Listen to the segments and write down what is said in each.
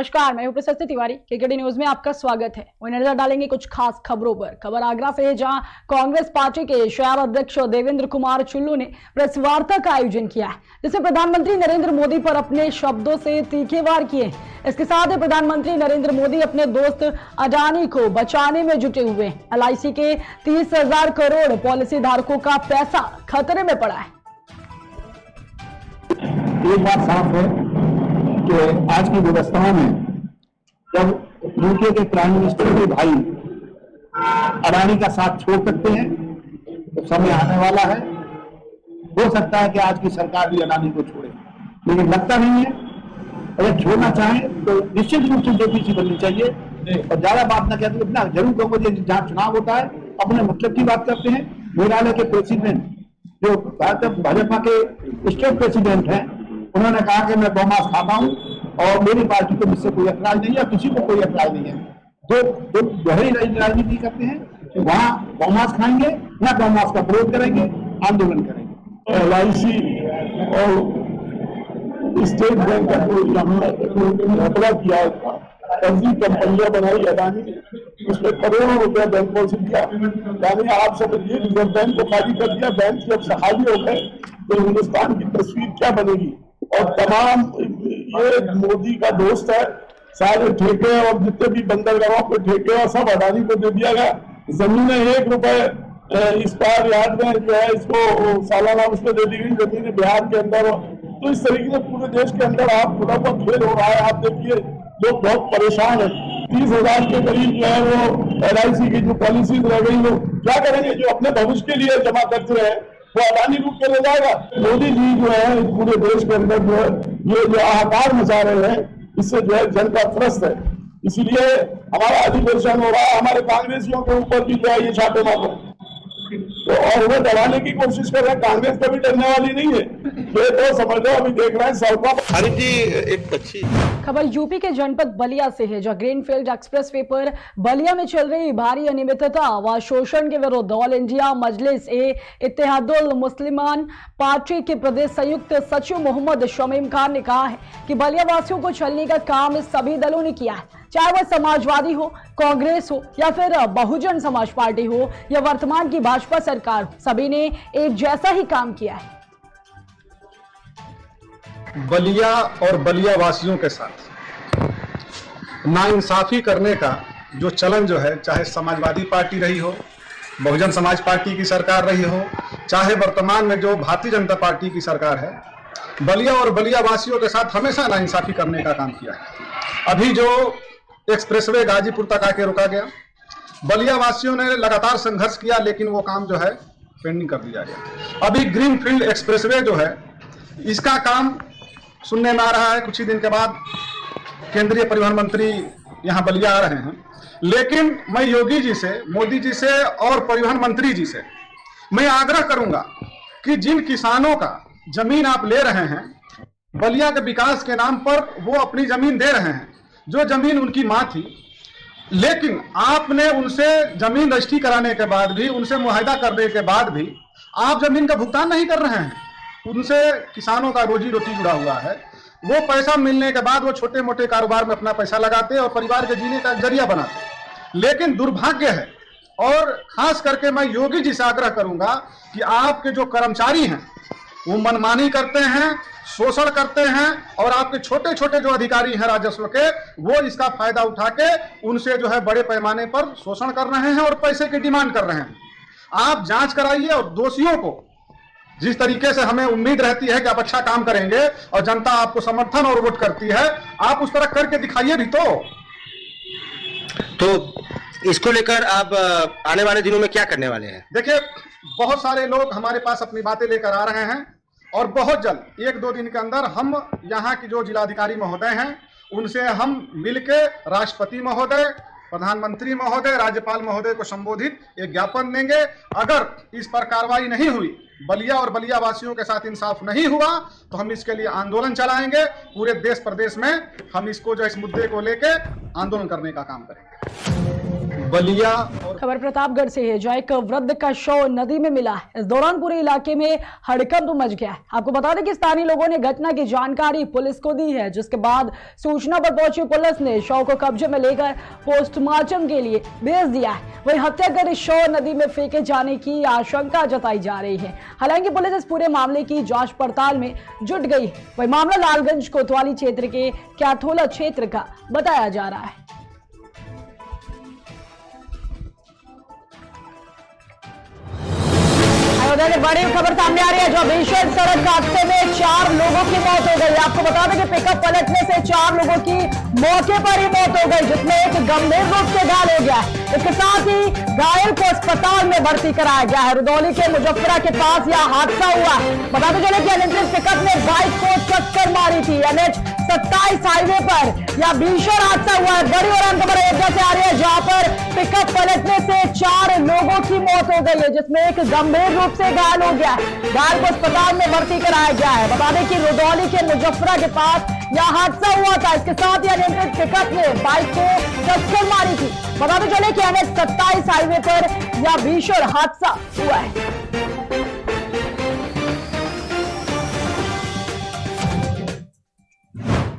नमस्कार, मैं हूं प्रशस्ति तिवारी। केकेडी न्यूज में आपका स्वागत है। वही नजर डालेंगे कुछ खास खबरों पर। खबर आगरा से है, जहां कांग्रेस पार्टी के शहर अध्यक्ष देवेंद्र कुमार चुल्लू ने प्रेस वार्ता का आयोजन किया है, जिसमें प्रधानमंत्री नरेंद्र मोदी पर अपने शब्दों से तीखे वार किए। इसके साथ ही प्रधानमंत्री नरेंद्र मोदी अपने दोस्त अडानी को बचाने में जुटे हुए हैं। LIC के 30,000 करोड़ पॉलिसी धारकों का पैसा खतरे में पड़ा है। एक बात साफ है कि आज की व्यवस्थाओं में जब यूके के प्राइम मिनिस्टर के भाई अडानी का साथ छोड़ सकते हैं तो समय आने वाला है। हो सकता है कि आज की सरकार भी अडानी को छोड़े, लेकिन लगता नहीं है। अगर छोड़ना चाहें तो निश्चित रूप से JPC बननी चाहिए और ज्यादा बात ना कहते इतना जरूर कहूंगा। जहां चुनाव होता है अपने मतलब की बात करते हैं। मेघालय के प्रेसिडेंट जो भाजपा के स्टेट प्रेसिडेंट हैं, उन्होंने कहा कि मैं गौमांस खाता हूं और मेरी पार्टी को मुझसे कोई एतराज नहीं है, किसी को कोई एतराज नहीं है। जो गहरी राजनीति करते हैं तो वहां गौमांस खाएंगे या गौमांस का विरोध करेंगे, आंदोलन करेंगे। LIC और स्टेट बैंक का घपला किया था, फर्जी कंपनियां बनाई अडानी, उसमें करोड़ों रुपया बैंक को दिया। यानी आप समझिए रिजर्व बैंक को खाली कर दिया। बैंक जब खाली हो गए तो हिंदुस्तान की तस्वीर क्या बनेगी। और तमाम ये मोदी का दोस्त है, सारे ठेके और जितने भी बंदरगाहों पे ठेके और सब अडानी को दे दिया गया। जमीनें 1 रुपए इस्पात यार्ड में जो है इसको सालाना उसमें दे दी गई जमीनें बिहार के अंदर। तो इस तरीके से पूरे देश के अंदर आप खुदा को खेल हो रहा है। आप देखिए लोग बहुत परेशान है। 30,000 के करीब जो है वो LIC की जो पॉलिसीज रह गई वो क्या करेंगे। जो अपने भविष्य के लिए जमा करते रहे वो अडानी रूप के ले जाएगा। मोदी जी जो है पूरे देश के अंदर जो है ये जो हाहाकार मचा रहे हैं, इससे जो है जनता त्रस्त है। इसीलिए हमारा अधिवेशन हो रहा है, हमारे कांग्रेसियों के ऊपर भी जो है ये छापे मारो तो और उन्हें डराने की कोशिश कर रहे हैं। कांग्रेस कभी डरने वाली नहीं है, ये तो समझ लो। अभी देख रहे हैं सड़कों पर। हरी जी एक अच्छी खबर यूपी के जनपद बलिया से है, जहां ग्रीनफील्ड एक्सप्रेसवे पर बलिया में चल रही भारी अनियमितता व शोषण के विरुद्ध ऑल इंडिया मजलिस इत्तेहादुल मुस्लिमान पार्टी के प्रदेश संयुक्त सचिव मोहम्मद शमीम खान ने कहा है कि बलिया वासियों को छलने का काम इस सभी दलों ने किया है, चाहे वह समाजवादी हो, कांग्रेस हो या फिर बहुजन समाज पार्टी हो या वर्तमान की भाजपा सरकार, सभी ने एक जैसा ही काम किया है। बलिया और बलिया वासियों के साथ नाइंसाफी करने का जो चलन जो है, चाहे समाजवादी पार्टी रही हो, बहुजन समाज पार्टी की सरकार रही हो, चाहे वर्तमान में जो भारतीय जनता पार्टी की सरकार है, बलिया और बलिया वासियों के साथ हमेशा नाइंसाफी करने का काम किया है। अभी जो एक्सप्रेसवे गाजीपुर तक आके रुका गया, बलिया वासियों ने लगातार संघर्ष किया, लेकिन वो काम जो है पेंडिंग कर दिया गया। अभी ग्रीनफील्ड एक्सप्रेसवे जो है, इसका काम सुनने में आ रहा है कुछ ही दिन के बाद केंद्रीय परिवहन मंत्री यहाँ बलिया आ रहे हैं। लेकिन मैं योगी जी से, मोदी जी से और परिवहन मंत्री जी से मैं आग्रह करूंगा कि जिन किसानों का जमीन आप ले रहे हैं, बलिया के विकास के नाम पर वो अपनी जमीन दे रहे हैं, जो जमीन उनकी मां थी, लेकिन आपने उनसे जमीन रजिस्ट्री कराने के बाद भी, उनसे मुआहदा करने के बाद भी आप जमीन का भुगतान नहीं कर रहे हैं। उनसे किसानों का रोजी रोटी जुड़ा हुआ है। वो पैसा मिलने के बाद वो छोटे मोटे कारोबार में अपना पैसा लगाते और परिवार के जीने का जरिया बनाते। लेकिन दुर्भाग्य है, और खास करके मैं योगी जी से आग्रह करूंगा कि आपके जो कर्मचारी हैं वो मनमानी करते हैं, शोषण करते हैं, और आपके छोटे छोटे जो अधिकारी हैं राजस्व के, वो इसका फायदा उठा के उनसे जो है बड़े पैमाने पर शोषण कर रहे हैं और पैसे की डिमांड कर रहे हैं। आप जांच कराइए और दोषियों को, जिस तरीके से हमें उम्मीद रहती है कि आप अच्छा काम करेंगे और जनता आपको समर्थन और वोट करती है, आप उस तरह करके दिखाइए भी। तो इसको लेकर आप आने वाले दिनों में क्या करने वाले हैं? देखिए, बहुत सारे लोग हमारे पास अपनी बातें लेकर आ रहे हैं और बहुत जल्द 1-2 दिन के अंदर हम यहाँ की जो जिलाधिकारी महोदय हैं उनसे हम मिलके राष्ट्रपति महोदय, प्रधानमंत्री महोदय, राज्यपाल महोदय को संबोधित एक ज्ञापन देंगे। अगर इस पर कार्रवाई नहीं हुई, बलिया और बलिया वासियों के साथ इंसाफ नहीं हुआ, तो हम इसके लिए आंदोलन चलाएंगे। पूरे देश प्रदेश में हम इसको जो इस मुद्दे को लेकर आंदोलन करने का काम करेंगे। बलिया और खबर प्रतापगढ़ से है, जहां एक वृद्ध का शव नदी में मिला है। इस दौरान पूरे इलाके में हड़कंप मच गया है। आपको बता दें कि स्थानीय लोगों ने घटना की जानकारी पुलिस को दी है, जिसके बाद सूचना पर पहुंची पुलिस ने शव को कब्जे में लेकर पोस्टमार्टम के लिए भेज दिया है। वहीं हत्या कर शव नदी में फेंके जाने की आशंका जताई जा रही है। हालांकि पुलिस इस पूरे मामले की जांच पड़ताल में जुट गई है। वही मामला लालगंज कोतवाली क्षेत्र के कैथोला क्षेत्र का बताया जा रहा है। उधर बड़ी खबर सामने आ रही है, जो भीषण सड़क हादसे में 4 लोगों की मौत हो गई। आपको बता दें कि पिकअप पलटने से 4 लोगों की मौके पर ही मौत हो गई, जिसमें एक गंभीर रूप से घायल हो गया है। इसके साथ ही घायल को अस्पताल में भर्ती कराया गया है। रुदौली के मुजफ्फरा के पास यह हादसा हुआ। बताते चले कि अनियंत्रित पिकअप ने बाइक को टक्कर मारी थी। NH 27 हाईवे पर यह भीषण हादसा हुआ है। बड़ी और अहम खबर अयोध्या से आ रही है, जहां पर पिकअप पलटने से 4 लोगों की मौत हो गई है, जिसमें एक गंभीर रूप से घायल हो गया है। घायल को अस्पताल में भर्ती कराया गया है। बता दें कि रुदौली के मुजफ्फरा के पास यह हादसा हुआ था। इसके साथ ही अनियंत्रित पिकअप ने बाइक को टक्कर मारी थी। बताते चले कि NH 27 हाईवे पर यह भीषण हादसा हुआ है।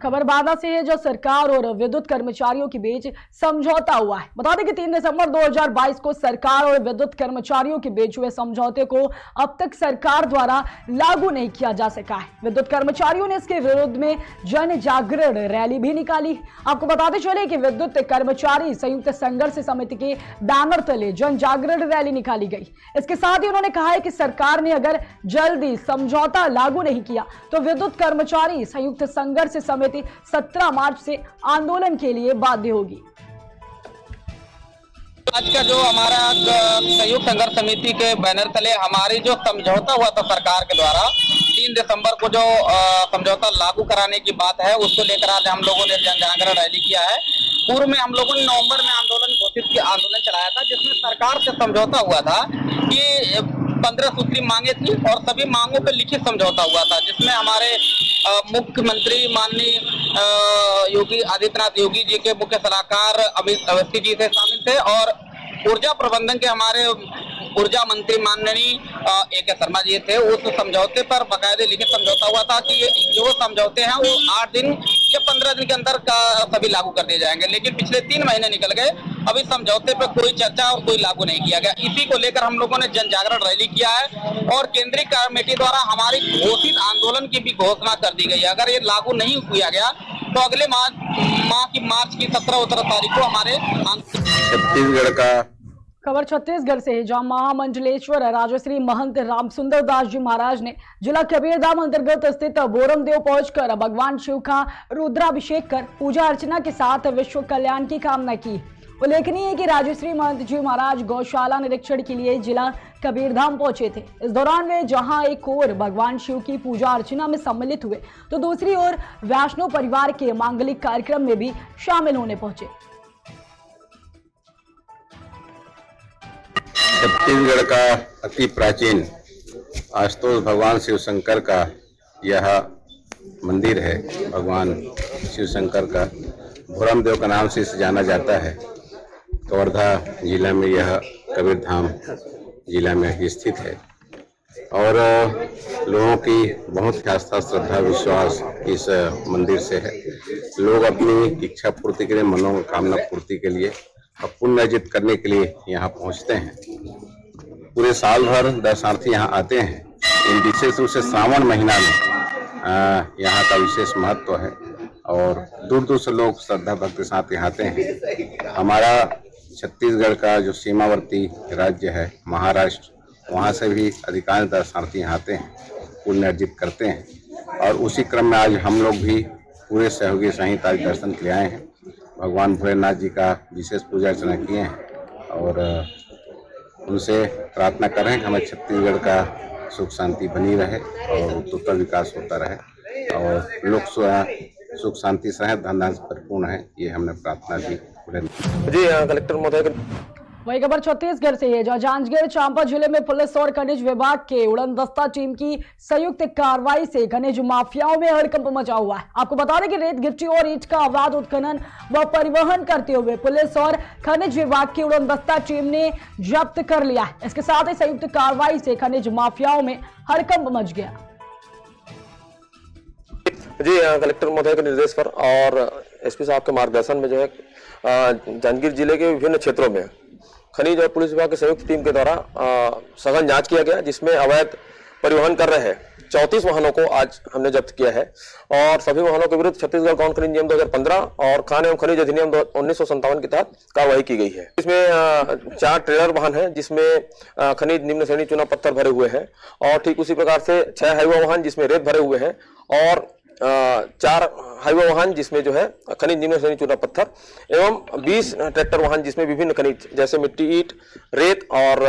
खबर बांदा से है, जो सरकार और विद्युत कर्मचारियों के बीच समझौता हुआ है। बता दें कि 3 दिसंबर 2022 को सरकार और विद्युत कर्मचारियों के बीच हुए समझौते को अब तक सरकार द्वारा लागू नहीं किया जा सका है। विद्युत कर्मचारियों ने इसके विरोध में जन जागरण रैली भी निकाली। आपको बताते चले कि विद्युत कर्मचारी संयुक्त संघर्ष समिति के बैनर तले जन जागरण रैली निकाली गई। इसके साथ ही उन्होंने कहा है कि सरकार ने अगर जल्दी समझौता लागू नहीं किया तो विद्युत कर्मचारी संयुक्त संघर्ष समिति 17 मार्च से आंदोलन के लिए बाध्य होगी। आज का जो हमारा संयुक्त संघर्ष समिति के बैनर तले हमारी जो समझौता हुआ था सरकार के द्वारा 3 दिसंबर को जो समझौता लागू कराने की बात है, उसको लेकर आज हम लोगों ने जन जागरण रैली किया है। पूर्व में हम लोगों ने नवंबर में आंदोलन चलाया था, जिसमें सरकार से समझौता हुआ था कि 15 सूत्री मांगे थी और सभी मांगों पर लिखित समझौता हुआ था, जिसमें हमारे मुख्यमंत्री माननीय योगी आदित्यनाथ योगी जी के मुख्य सलाहकार अमित अवस्थी जी से शामिल थे और ऊर्जा प्रबंधन के हमारे ऊर्जा मंत्री माननीय AK शर्मा जी थे। उस समझौते पर बाकायदे लिखित समझौता हुआ था कि जो समझौते हैं वो 8 दिन या 15 दिन के अंदर सभी लागू कर दिए जाएंगे, लेकिन पिछले 3 महीने निकल गए, अभी समझौते पर कोई चर्चा और कोई लागू नहीं किया गया। इसी को लेकर हम लोगों ने जन जागरण रैली किया है और केंद्रीय कमेटी द्वारा हमारी घोषित आंदोलन की भी घोषणा कर दी गई है। अगर ये लागू नहीं किया गया तो अगले माह की मार्च की 17 तारीख को हमारे छत्तीसगढ़ का खबर छत्तीसगढ़ से है, जहां महामंडलेश्वर राजश्री महंत रामसुंदर दास जी महाराज ने जिला कबीरधाम अंतर्गत स्थित बोरमदेव पहुंचकर भगवान शिव का रुद्राभिषेक कर पूजा अर्चना के साथ विश्व कल्याण की कामना की। उल्लेखनीय है कि राजश्री महंत जी महाराज गौशाला निरीक्षण के लिए जिला कबीरधाम पहुंचे थे। इस दौरान वे जहां एक ओर भगवान शिव की पूजा अर्चना में सम्मिलित हुए तो दूसरी ओर वैष्णव परिवार के मांगलिक कार्यक्रम में भी शामिल होने पहुंचे। छत्तीसगढ़ का अति प्राचीन आशुतोष भगवान शिव शंकर का यह मंदिर है। भगवान शिव शंकर का बोरमदेव का नाम से इसे जाना जाता है। कवर्धा जिला में यह कबीरधाम जिला में स्थित है और लोगों की बहुत आस्था श्रद्धा विश्वास इस मंदिर से है। लोग अपनी इच्छा पूर्ति के लिए, मनोकामना पूर्ति के लिए और पुण्य अर्जित करने के लिए यहाँ पहुँचते हैं। पूरे साल भर दर्शनार्थी यहाँ आते हैं। विशेष रूप से श्रावण महीना में यहाँ का विशेष महत्व है और दूर दूर से लोग श्रद्धा भक्ति के साथ यहाँ आते हैं। हमारा छत्तीसगढ़ का जो सीमावर्ती राज्य है महाराष्ट्र, वहाँ से भी अधिकांश दर्शनार्थी यहाँ आते हैं, पुण्य अर्जित करते हैं और उसी क्रम में आज हम लोग भी पूरे सहयोगी सहित आज दर्शन के लिए आए हैं। भगवान भोलेनाथ जी का विशेष पूजा अर्चना किए हैं और उनसे प्रार्थना कर रहे हैं कि हमें छत्तीसगढ़ का सुख शांति बनी रहे और उत्तर विकास होता रहे और लोग सुख शांति से रहे, धन धान्य परिपूर्ण है, ये हमने प्रार्थना की। जी कलेक्टर महोदय। वही खबर छत्तीसगढ़ से है, जहां जांजगीर चांपा जिले में पुलिस और खनिज विभाग के उड़नदस्ता टीम की संयुक्त कार्रवाई से खनिज माफियाओं में हड़कंप मचा हुआ है। आपको बता दें कि रेत गिट्टी और ईंट का अवैध उत्खनन व परिवहन करते हुए पुलिस और खनिज विभाग की उड़नदस्ता टीम ने जब्त कर लिया है। इसके साथ ही संयुक्त कार्रवाई से खनिज माफियाओं में हड़कंप मच गया। जी, कलेक्टर महोदय के निर्देश पर और एसपी साहब के मार्गदर्शन में जो है जांजगीर जिले के विभिन्न क्षेत्रों में खनिज और पुलिस विभाग की संयुक्त टीम के द्वारा सघन जांच किया गया, जिसमें अवैध परिवहन कर रहे 34 वाहनों को आज हमने जब्त किया है और सभी वाहनों के विरुद्ध छत्तीसगढ़ गौण खनिज नियम 2015 और खान एवं खनिज अधिनियम 1957 के तहत कार्रवाई की गई है। इसमें 4 ट्रेलर वाहन हैं जिसमें खनिज निम्न श्रेणी चूना पत्थर भरे हुए हैं और ठीक उसी प्रकार से 6 हाईवा वाहन जिसमें रेत भरे हुए हैं और 4 हाईवा वाहन जिसमें जो है खनिज निम्न श्रेणी चूना पत्थर एवं 20 ट्रैक्टर वाहन जिसमें विभिन्न खनिज जैसे मिट्टी, ईंट, रेत और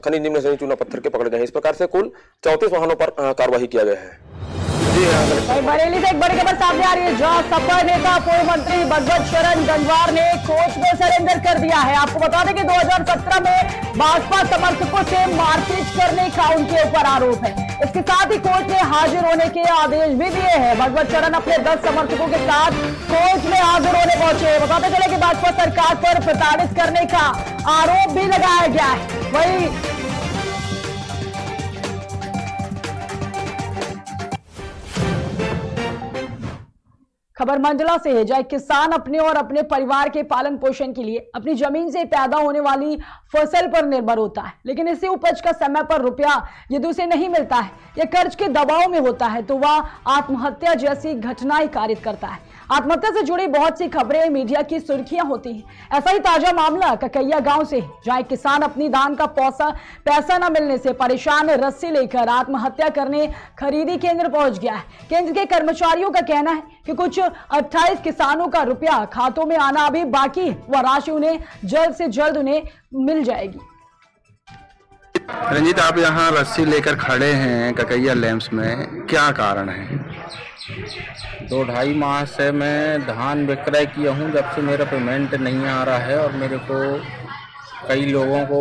खनिज निम्न श्रेणी चूना पत्थर के पकड़े गए हैं। इस प्रकार से कुल 34 वाहनों पर कार्रवाई किया गया है। बरेली से एक बड़ी खबर सामने आ रही है, जहां सपा नेता पूर्व मंत्री भगवत शरण गंगवार ने कोच में सरेंडर कर दिया है। आपको बता दें कि 2017 में भाजपा समर्थकों से मारपीट करने का उनके ऊपर आरोप है। इसके साथ ही कोर्ट ने हाजिर होने के आदेश भी दिए हैं। भगवत शरण अपने 10 समर्थकों के साथ कोर्ट में हाजिर होने पहुंचे। बताते चले कि भाजपा सरकार पर प्रताड़ित करने का आरोप भी लगाया गया है। वही खबर मंडला से है, जहां किसान अपने और अपने परिवार के पालन पोषण के लिए अपनी जमीन से पैदा होने वाली फसल पर निर्भर होता है, लेकिन इसी उपज का समय पर रुपया यदि उसे नहीं मिलता है या कर्ज के दबाव में होता है तो वह आत्महत्या जैसी घटनाएं कारित करता है। आत्महत्या से जुड़ी बहुत सी खबरें मीडिया की सुर्खियां होती हैं। ऐसा ही ताजा मामला ककैया गांव से, जहां एक किसान अपनी धान का पैसा न मिलने से परेशान रस्सी लेकर आत्महत्या करने खरीदी केंद्र पहुंच गया है। केंद्र के कर्मचारियों का कहना है कि कुछ 28 किसानों का रुपया खातों में आना अभी बाकी है, वह राशि उन्हें जल्द से जल्द उन्हें मिल जाएगी। रंजीत, आप यहाँ रस्सी लेकर खड़े हैं ककैया लैंप्स में, क्या कारण है? 2-2.5 माह से मैं धान विक्रय किया हूँ, जब से मेरा पेमेंट नहीं आ रहा है और मेरे को कई लोगों को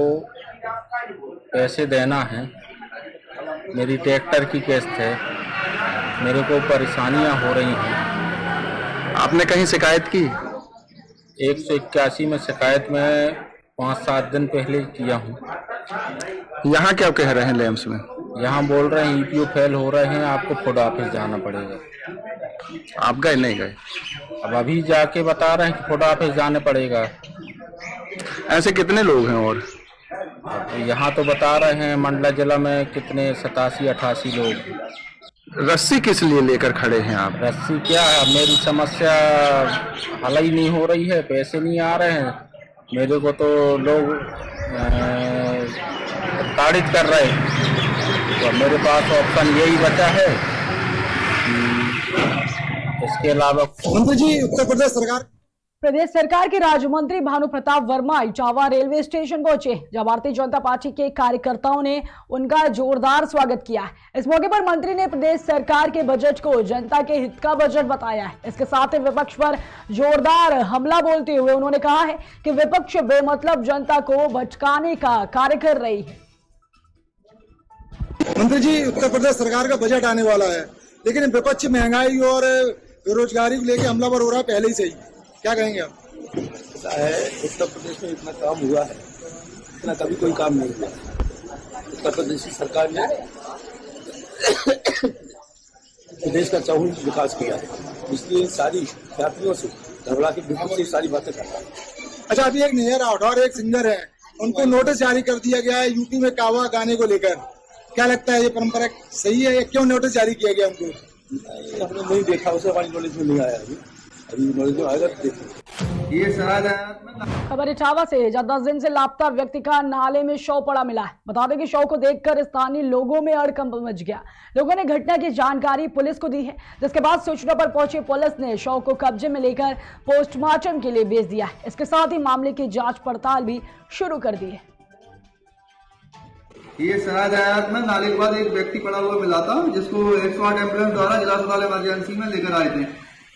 पैसे देना है। मेरी ट्रैक्टर की किस्त है, मेरे को परेशानियाँ हो रही हैं। आपने कहीं शिकायत की? 181 में शिकायत में 5-7 दिन पहले किया हूँ। यहाँ क्या कह रहे हैं लैंप्स में? यहाँ बोल रहे हैं EPO फेल हो रहे हैं, आपको फुड ऑफिस जाना पड़ेगा। आप गए नहीं गए? अब अभी जाके बता रहे हैं कि फुड ऑफिस जाने पड़ेगा। ऐसे कितने लोग हैं? और यहाँ तो बता रहे हैं मंडला जिला में कितने 87-88 लोग। रस्सी किस लिए लेकर खड़े हैं आप? रस्सी क्या है, मेरी समस्या हल ही नहीं हो रही है, पैसे नहीं आ रहे हैं मेरे को, तो लोग ताड़ित कर रहे हैं। तो मेरे पास ऑप्शन यही बचा है, इसके अलावा मंत्री जी, उत्तर प्रदेश सरकार के राज्य मंत्री भानु प्रताप वर्मा इटावा रेलवे स्टेशन पहुंचे, जहां भारतीय जनता पार्टी के कार्यकर्ताओं ने उनका जोरदार स्वागत किया। इस मौके पर मंत्री ने प्रदेश सरकार के बजट को जनता के हित का बजट बताया है। इसके साथ ही विपक्ष पर जोरदार हमला बोलते हुए उन्होंने कहा है कि विपक्ष बेमतलब जनता को भटकाने का कार्य कर रही है। मंत्री जी, उत्तर प्रदेश सरकार का बजट आने वाला है, लेकिन विपक्ष महंगाई और बेरोजगारी को लेकर हमलावर हो रहा है पहले ही से ही, क्या कहेंगे आप? ऐसा है, उत्तर प्रदेश में इतना काम हुआ है, इतना कभी कोई काम नहीं हुआ। उत्तर प्रदेश की सरकार ने प्रदेश का चहुमुखी विकास किया है, इसलिए सारी यात्रियों से घबरा के बिल्कुल से सारी बातें करता है। अच्छा, अभी एक नया राठौर एक सिंगर है, उनको नोटिस जारी कर दिया गया है यूपी में कावा गाने को लेकर, क्या लगता है ये परंपरा सही है या क्यों नोटिस जारी किया गया उनको? हमने नहीं देखा, उसे हमारी नॉलेज में नहीं आया। अभी नॉलेज में आएगा तो खबर इटावा से, जहां 10 दिन से लापता व्यक्ति का नाले में शव पड़ा मिला है। बता दें कि शव को देखकर स्थानीय लोगों में हड़कंप मच गया। लोगों ने घटना की जानकारी पुलिस को दी है, जिसके बाद सूचना पर पहुंची पुलिस ने शव को कब्जे में लेकर पोस्टमार्टम के लिए भेज दिया है। इसके साथ ही मामले की जांच पड़ताल भी शुरू कर दी है। ये सरायजात में नाले के बाद एक व्यक्ति पड़ा हुआ मिला था, जिसको 108 एम्बुलेंस द्वारा जिला अस्पताल इमरजेंसी में लेकर आए थे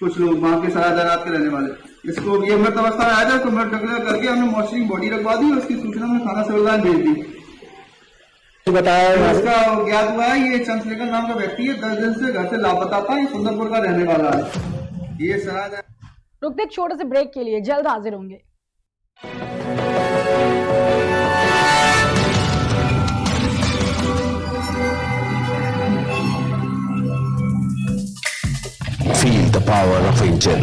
कुछ लोग वहाँ के सरायजात के रहने वाले। इसको ये मृत अवस्था में आया था, तो मृत डिक्लेयर करके हमने मॉर्चरी बॉडी रखवा दी और उसकी सूचना में थाना सिविल भेज दी। बताया इसका ज्ञात हुआ है ये चंद्रशेखर नाम का व्यक्ति है, 10 दिन से घर से लापता था, ये सुंदरपुर का रहने वाला है। ये शायद रुकते एक छोटे से ब्रेक के लिए, जल्द हाजिर होंगे। Feel the power of Angel.